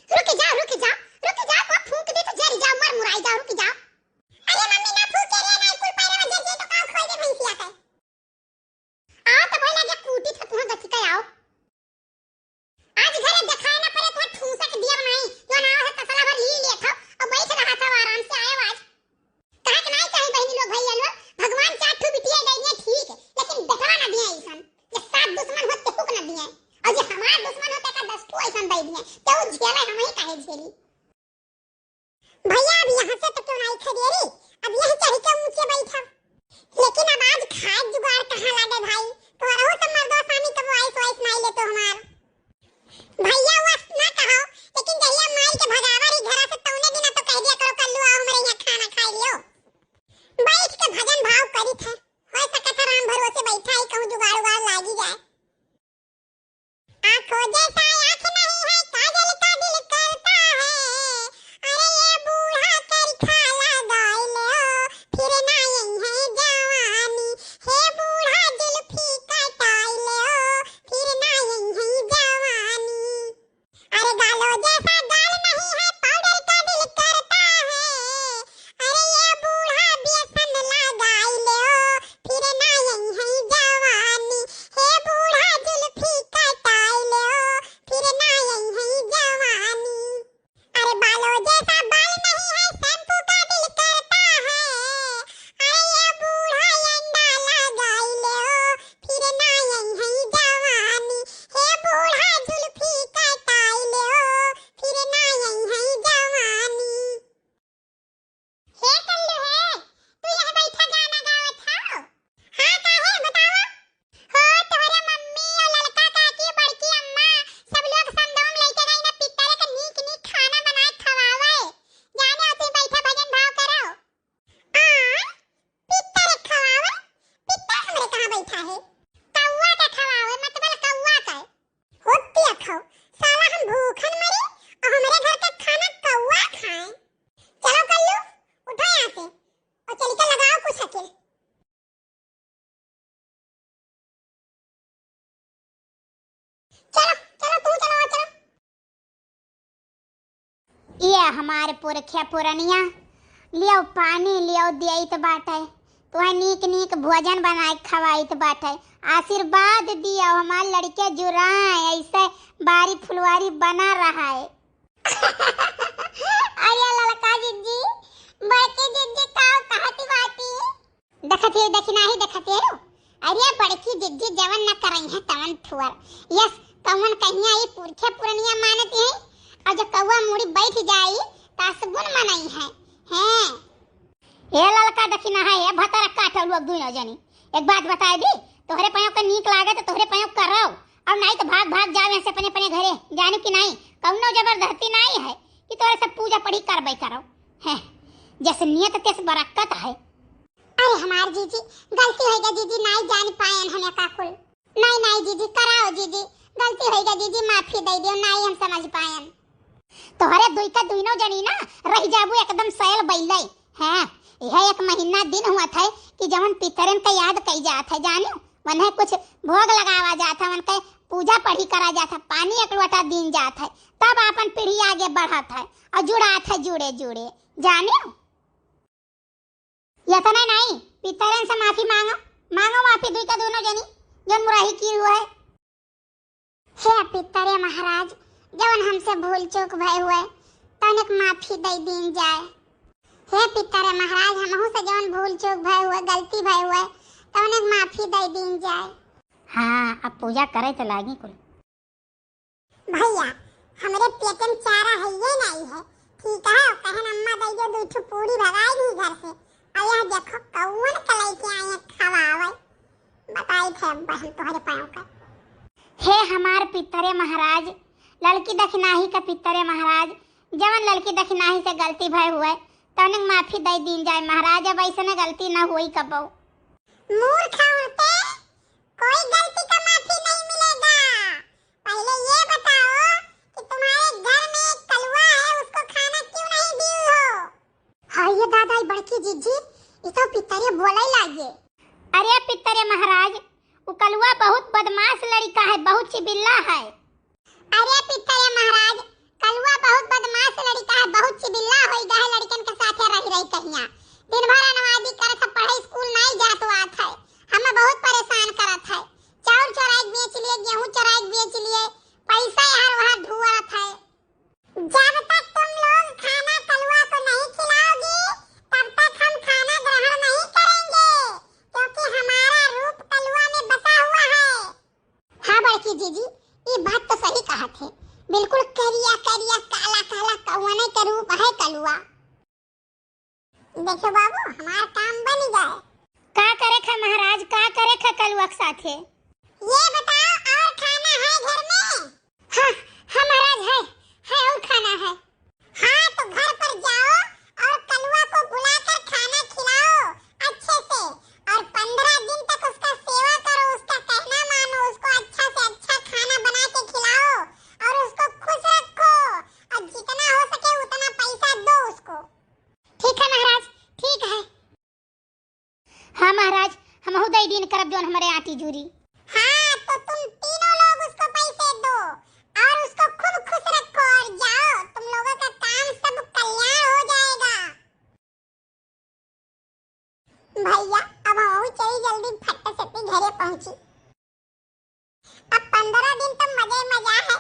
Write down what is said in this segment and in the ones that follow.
रुक जाओ रुक जाओ रुक जाओ, को फूंक दे तो जर जाओ, मर मुराई जाओ, रुक जाओ। अरे मम्मी ना फूंके रे, ना कुल पैरवा जर जे तो का खोल दे भैंसिया के। आओ तो भई लगे कूटी था तुहा गति के आओ। आज घरे दिखाए ना पड़े तो ठूसा के दिया बनाई, जो ना हो तसला भर ली ले था और बैठ रहा था आराम से आए आज। कहा कि नहीं चाहे बहनी लोग भैया लोग, भगवान चाठू बिटिया दे दिए ठीक है, लेकिन बेटवा ना दिए ऐसन। जे सात दुश्मन होते हुक ना दिए, और जे हमार दुश्मन होते का 10 ठो ऐसन दे दिए, तो झेला हम ही काहे झेली। भैया अब यहाँ से तो क्यों नहीं खदेरी, अब यही चढ़ के ऊंचे बैठा। लेकिन अब आज खाद जुगाड़ कहाँ लागे भाई, तो रहो तो मर्दो सामी कब आइस वाइस नहीं ले तो हमार भैया वस ना कहो, लेकिन जहिया माई के भगावर ही घरा से तौने दिन तो कह दिया करो कल्लू आओ हमारे यहाँ खाना खाई लियो। बैठ के भजन भाव करी थे, हो सकता राम भरोसे बैठा ही कहूँ जुगाड़ उगाड़ लागी जाए। आँखों जैसा आँख नहीं है, काजल का दिल करता है, अरे ये बूढ़ा कर खाला गाय लो, फिर ना यही है जवानी, हे बूढ़ा जुल्फी कटाई लो, फिर ना यही है जवानी। अरे गालो जैसा गाल नहीं है, पाउडर का दिल करता है, अरे ये बूढ़ा व्यसन लगाई लो, फिर ना यही है जवानी, हे बूढ़ा जुल्फी कटाई लो, फिर ना यही है जवानी। अरे बालो जैसा बाल नहीं है, शैम्पू का दिल करता है, अरे ये बूढ़ा अंडा लगाई लो, फिर ना यही है जवानी, हे बूढ़ा जुल्फी कटाई लो, फिर ना यही है जवानी। हे कल्लू है, तू यहाँ बैठा गाना गावत हो? हाँ काहे बताओ? हो तोहरे मम्मी और लड़का काकी बड़की अम्मा सब लोग संदोम लेके गई ना पित्तरे का नीक नीक खाना बनाए खवावे, जाने उसे बैठे भजन भाव करो। पित्तरे खवावे? पित्तर हमरे कहाँ बैठा है? कौवा का खवावे, मतलब कौवा का होती खाओ, साला हम भूखन मरे और हमारे घर का खाना कौवा खाए। चलो कल्लू उठो यहाँ से और चल के लगाओ कुछ अकेले। चलो चलो तू चलो चलो। ये हमारे पुरखिया पुरनिया लियो पानी लियो दिया तो बाटे, तुहे नीक नीक भोजन बनाए खवाई तो बाटे, आशीर्वाद दिया हमार लड़के जुराए ऐसे बारी फुलवारी बना रहा है। अरे लड़का जिज्जी बड़के जिज्जी काव कहती बाती देखते देखना ही देखते हो। अरे बड़की जिज्जी जवन न करई है तवन ठुअर, यस कवन कहिया ये पुरखे पुरनिया मानती है, और जो कौवा मुड़ी बैठ जाई तासबुन मनई है। हैं ये लड़का दखिना है, ये भतर काटल लोग दुनो जनी। एक बात बता दी, तोहरे पायों का नीक लागे तो तोहरे पायों करो, और नहीं तो भाग भाग जावे ऐसे अपने अपने घरे, जानो कि नहीं कौनो जबरदस्ती नहीं है कि तोरे सब पूजा पढ़ी करबई करो। हैं जैसे नियत तैसे बरकत है। अरे हमार जीजी गलती हो गई जीजी, नहीं जान पाएन हमें का कुल। नहीं नहीं जीजी कराओ जीजी, गलती हो गई जीजी, माफी दे दियो, नहीं हम समझ पाएन। तोहरे दुई का दुइनो जनी ना रह जाबू एकदम सैल बैलै। हैं यह एक महीना दिन हुआ था कि जवन पितरन का याद कई जात है, जानो वन्हें कुछ भोग लगावा जाता है, उनके पूजा पढ़ी करा जाता है, पानी एक लोटा दिन जाता है, तब अपन पीढ़ी आगे बढ़त है और जुड़ात है जुड़े जुड़े, जानो यतना नहीं पितरन से माफी मांगो मांगो माफी दुई का दोनों जनी जन मुराही की हुआ है। हे पितरे महाराज जवन हमसे भूल चूक भय हुए तनिक माफी दे दीन जाए। हे पितरे महाराज हमहु से जवन भूल चूक भय हुए गलती भय हुए तनिक माफी दे दीन जाए। हाँ अब पूजा करे तो लागी कुल। भैया हमरे पेटन चारा है ये नहीं है, ठीक है कहन अम्मा दे दे दो ठो पूरी भगाई नहीं घर से, आया देखो कौन कलाई के आए खवावे, बताई थे बहन तुम्हारे पायों का। हे हमार पितरे महाराज लड़की दखनाही का पितरे महाराज, जवन लड़की दखनाही से गलती भय हुए तनिक माफी दे दीन जाए महाराज, अब ऐसे गलती न हुई कबो। मूर्ख होते कोई गलती का माफी नहीं मिलेगा। पहले ये बताओ कि तुम्हारे घर में एक कलवा है उसको खाना क्यों नहीं दी हो? हाँ ये दादा बड़की जीजी ये तो पितरे बोले लागे। अरे पितरे महाराज वो कलवा बहुत बदमाश लड़का है, बहुत चिबिल्ला है। अरे पितरे महाराज कलुआ बहुत बदमाश लड़का है, बहुत चिबिल्ला होई गए लड़कन के साथे रही रही कहिया। दिन भर नमाजी करत है, पढ़े स्कूल नहीं जात आत है, हमें बहुत परेशान करत है। चाउर चोराई बेच लिए, गेहूं चोराई बेच लिए, पैसा हर वहां ढुआत है। जब तक तुम लोग खाना कलुआ को नहीं खिलाओगी तब तक हम खाना ग्रहण नहीं करेंगे, क्योंकि हमारा रूप कलुआ में बसा हुआ है। हाँ बड़की जीजी, ये बात तो सही कहा थे, बिल्कुल करिया करिया काला काला कौवे का रूप है कलुआ। देखो बाबू, हमारा काम बन गया। का करे खा महाराज, का करे खा कलुआ के साथे? ये बताओ, और खाना है घर में? हाँ हाँ महाराज, है और खाना है। हाँ तो घर पर जाओ और कलुआ को बुलाकर खाना खिलाओ अच्छे से, और 15 दिन तक उसका सेवा करो, उसका कहना मानो, उसको अच्छा से अच्छा खाना बना के खिलाओ और उसको खुश रखो, और जितना हो सके उतना पैसा दो उसको। ठीक है महाराज, ठीक है। हाँ महाराज, हम दई दिन करब जोन हमारे आटी जूरी। हाँ तो तुम तीनों लोग उसको पैसे दो और उसको खूब खुश रखो, और जाओ, तुम लोगों का काम सब कल्याण हो जाएगा। भैया अब हम चली जल्दी फट से घरे पहुंची। अब 15 दिन तो मजे मजा है,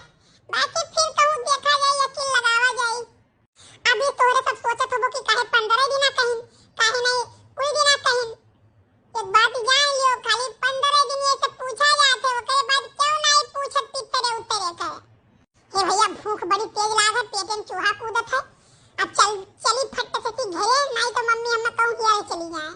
बाकी फिर कहूं देखा जाए, यकीन लगावा जाए। अभी तोरे सब सोचत होबो कि काहे 15 दिन कहीं, काहे नहीं कोई दिन कहीं। एक बात जान लियो, खाली 15 दिन ये सब पूछा जाते, ओकरे बाद क्यों नहीं पूछत तीतरे उतरे के। हे भैया भूख बड़ी तेज लागत, पेट में चूहा कूदत है। अब चली फट से घरे, नहीं तो मम्मी हमें कहूं कि चली जाए।